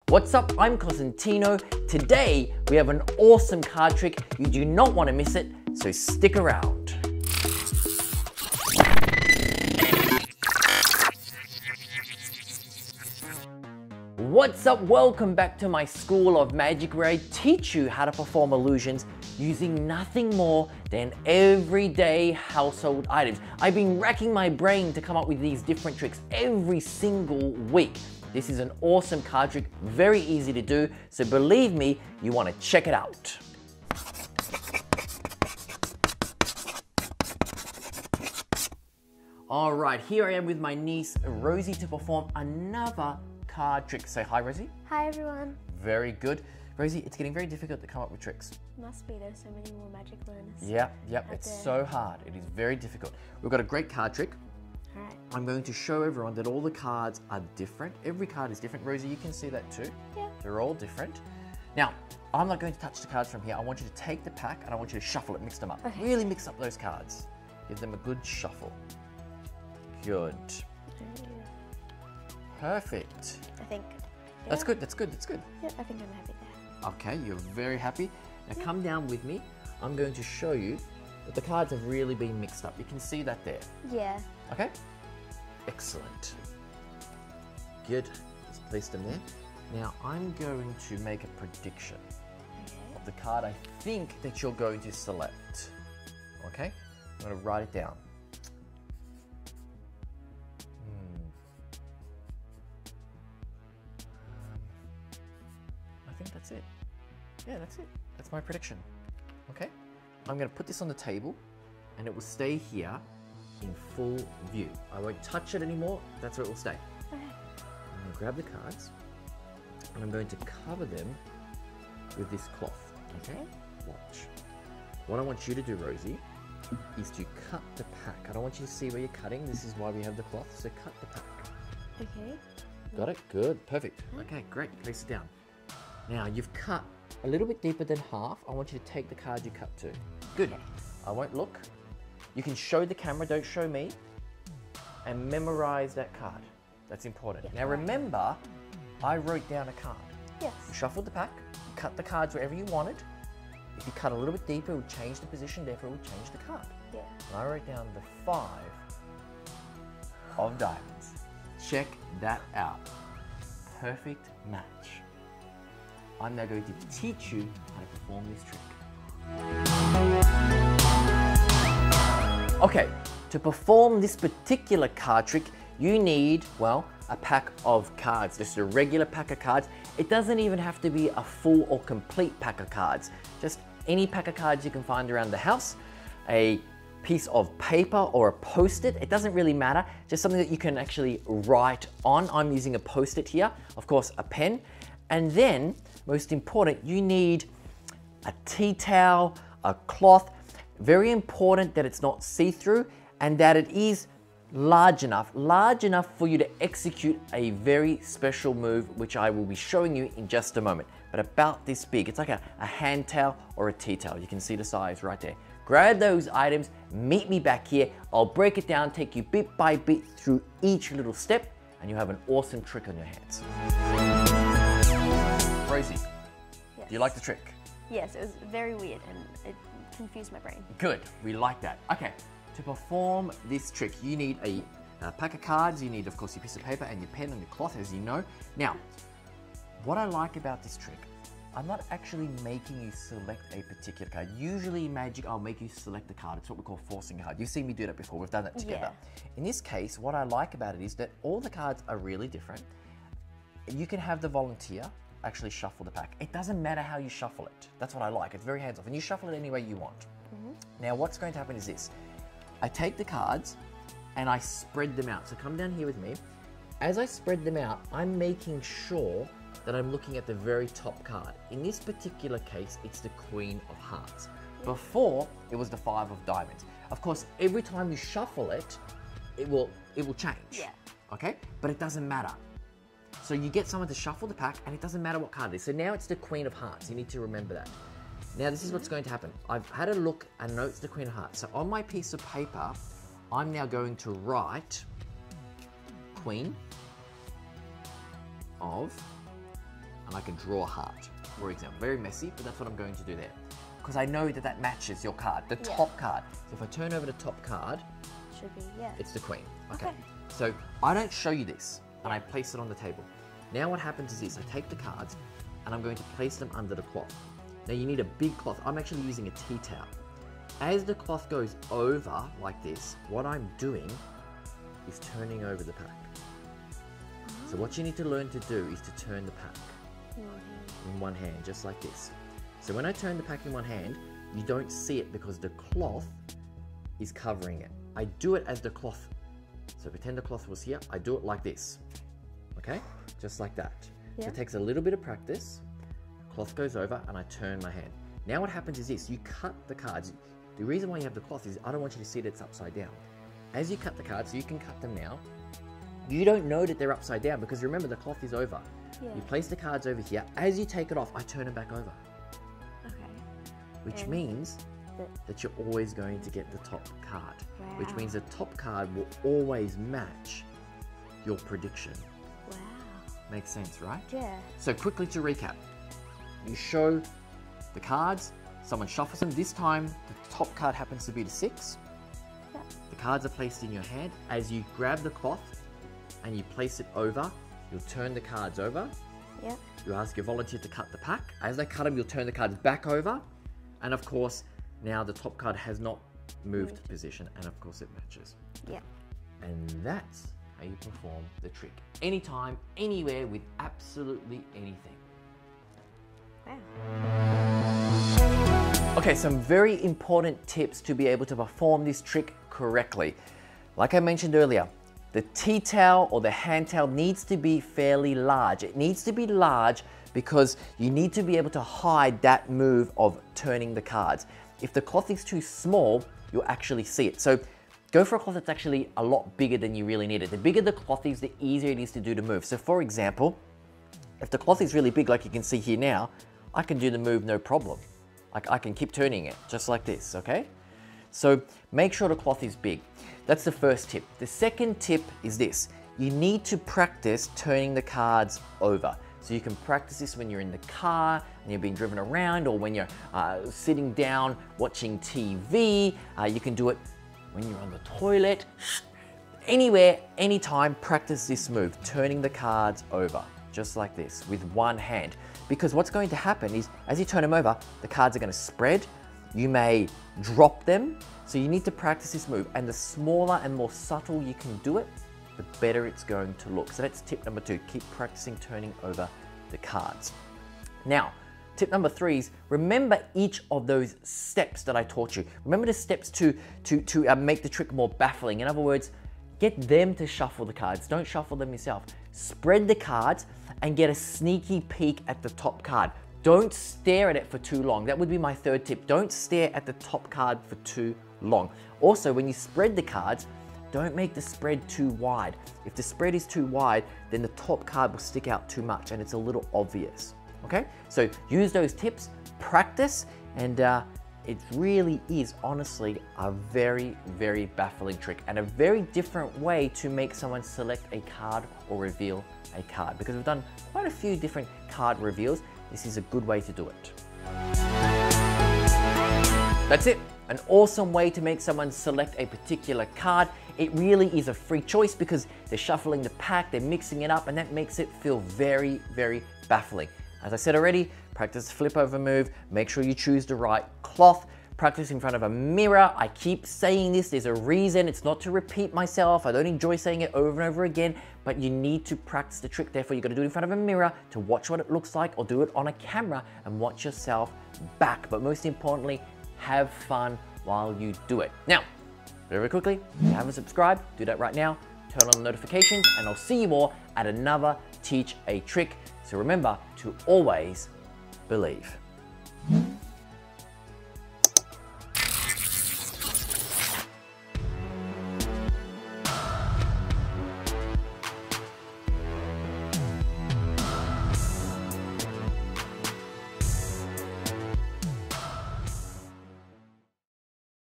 What's up? I'm Cosentino. Today we have an awesome card trick. You do not want to miss it, so stick around. What's up? Welcome back to my School of Magic, where I teach you how to perform illusions using nothing more than everyday household items. I've been racking my brain to come up with these different tricks every single week. This is an awesome card trick, very easy to do, so believe me, you want to check it out. All right, here I am with my niece Rosie to perform another card trick. Say hi, Rosie. Hi, everyone. Very good. Rosie, it's getting very difficult to come up with tricks. Must be, there's so many more magic learners. Yep, it's so hard. It is very difficult. We've got a great card trick. All right. I'm going to show everyone that all the cards are different. Every card is different. Rosie, you can see that too. Yeah. They're all different. Now, I'm not going to touch the cards from here. I want you to take the pack and I want you to shuffle it, mix them up. Okay. Really mix up those cards. Give them a good shuffle. Good. Perfect. I think. Yeah. That's good, that's good, that's good. Yep, I think I'm happy there. Okay, you're very happy. Now come down with me. I'm going to show you that the cards have really been mixed up. You can see that there. Yeah. Okay? Excellent. Good. Just place them there. Now I'm going to make a prediction of the card I think that you're going to select. Okay? I'm going to write it down. I think that's it. Yeah, that's it. That's my prediction. Okay? I'm going to put this on the table and it will stay here in full view. I won't touch it anymore. That's where it will stay. Okay. I'm going to grab the cards and I'm going to cover them with this cloth. Okay? Watch. What I want you to do, Rosie, is to cut the pack. I don't want you to see where you're cutting. This is why we have the cloth. So cut the pack. Okay. Got it? Good. Perfect. Okay, great. Place it down. Now, you've cut a little bit deeper than half. I want you to take the card you cut to. Good. I won't look. You can show the camera, don't show me, and memorize that card. That's important. Yes. Now remember, I wrote down a card. Yes. You shuffled the pack, you cut the cards wherever you wanted. If you cut a little bit deeper, it would change the position, therefore it would change the card. Yeah. And I wrote down the 5 of diamonds. Check that out. Perfect match. I'm now going to teach you how to perform this trick. Okay, to perform this particular card trick, you need, well, a pack of cards. Just a regular pack of cards. It doesn't even have to be a full or complete pack of cards. Just any pack of cards you can find around the house. A piece of paper or a post-it. It doesn't really matter. Just something that you can actually write on. I'm using a post-it here. Of course, a pen. And then, most important, you need a tea towel, a cloth. Very important that it's not see-through and that it is large enough for you to execute a very special move, which I will be showing you in just a moment. But about this big. It's like a hand towel or a tea towel. You can see the size right there. Grab those items, meet me back here. I'll break it down, take you bit by bit through each little step, and you have an awesome trick on your hands. Rosie, Yes. do you like the trick? Yes, it was very weird and it confused my brain. Good, we like that. Okay, to perform this trick, you need a pack of cards. You need, of course, your piece of paper and your pen and your cloth, as you know. Now, what I like about this trick, I'm not actually making you select a particular card. Usually in Magic, I'll make you select a card. It's what we call forcing a card. You've seen me do that before. We've done that together. Yeah. In this case, what I like about it is that all the cards are really different. You can have the volunteer actually shuffle the pack. It doesn't matter how you shuffle it. That's what I like. It's very hands-off. And you shuffle it any way you want. Now, what's going to happen is this. I take the cards and I spread them out. So come down here with me. As I spread them out, I'm making sure that I'm looking at the very top card. In this particular case, it's the Queen of Hearts. Before, it was the 5 of Diamonds. Of course, every time you shuffle it, it will change. Yeah. Okay? But it doesn't matter. So you get someone to shuffle the pack and it doesn't matter what card it is. So now it's the Queen of Hearts. You need to remember that. Now this is what's going to happen. I've had a look and know it's the Queen of Hearts. So on my piece of paper, I'm now going to write Queen of and I can draw a heart, for example. Very messy, but that's what I'm going to do there. Because I know that that matches your card, the top card. So if I turn over the top card, should be, yeah. It's the queen. Okay. So I don't show you this, and I place it on the table. Now what happens is this, I take the cards, and I'm going to place them under the cloth. Now you need a big cloth. I'm actually using a tea towel. As the cloth goes over like this, what I'm doing is turning over the pack. So what you need to learn to do is to turn the pack in one hand, just like this. So when I turn the pack in one hand, you don't see it because the cloth is covering it. I do it as the cloth, so pretend the cloth was here, I do it like this, okay? Just like that. So it takes a little bit of practice, cloth goes over and I turn my hand. Now what happens is this, you cut the cards. The reason why you have the cloth is I don't want you to see that it's upside down. As you cut the cards, you can cut them now. You don't know that they're upside down because remember the cloth is over. You place the cards over here. As you take it off, I turn them back over. Which means that you're always going to get the top card. Which means the top card will always match your prediction. Makes sense, right? Yeah. So quickly to recap. You show the cards, someone shuffles them. This time, the top card happens to be the 6. The cards are placed in your hand. As you grab the cloth and you place it over, you'll turn the cards over. You ask your volunteer to cut the pack. As they cut them, you'll turn the cards back over. And of course, now the top card has not moved position, and of course it matches. And that's how you perform the trick. Anytime, anywhere, with absolutely anything. Okay, some very important tips to be able to perform this trick correctly. Like I mentioned earlier, the tea towel or the hand towel needs to be fairly large. It needs to be large because you need to be able to hide that move of turning the cards. If the cloth is too small, you'll actually see it. So go for a cloth that's actually a lot bigger than you really need it. The bigger the cloth is, the easier it is to do the move. So for example, if the cloth is really big, like you can see here now, I can do the move no problem. Like I can keep turning it just like this, okay? So make sure the cloth is big. That's the first tip. The second tip is this. You need to practice turning the cards over. So you can practice this when you're in the car and you're being driven around, or when you're sitting down watching TV. You can do it when you're on the toilet. Anywhere, anytime, practice this move, turning the cards over, just like this, with one hand. Because what's going to happen is, as you turn them over, the cards are going to spread. You may drop them. So you need to practice this move. And the smaller and more subtle you can do it, the better it's going to look. So that's tip number 2. Keep practicing turning over the cards. Now, tip number 3 is remember each of those steps that I taught you. Remember the steps to make the trick more baffling. In other words, get them to shuffle the cards. Don't shuffle them yourself. Spread the cards and get a sneaky peek at the top card. Don't stare at it for too long. That would be my 3rd tip. Don't stare at the top card for too long. Also, when you spread the cards, don't make the spread too wide. If the spread is too wide, then the top card will stick out too much and it's a little obvious, okay? So use those tips, practice, and it really is honestly a very, very baffling trick and a very different way to make someone select a card or reveal a card. Because we've done quite a few different card reveals, this is a good way to do it. That's it. An awesome way to make someone select a particular card. It really is a free choice because they're shuffling the pack, they're mixing it up, and that makes it feel very, very baffling. As I said already, practice the flip over move, make sure you choose the right cloth, practice in front of a mirror. I keep saying this, there's a reason, it's not to repeat myself, I don't enjoy saying it over and over again, but you need to practice the trick. Therefore, you gotta do it in front of a mirror to watch what it looks like, or do it on a camera and watch yourself back. But most importantly, have fun while you do it. Now, very quickly, if you haven't subscribed, do that right now. Turn on the notifications, and I'll see you all at another Teach a Trick. So remember to always believe.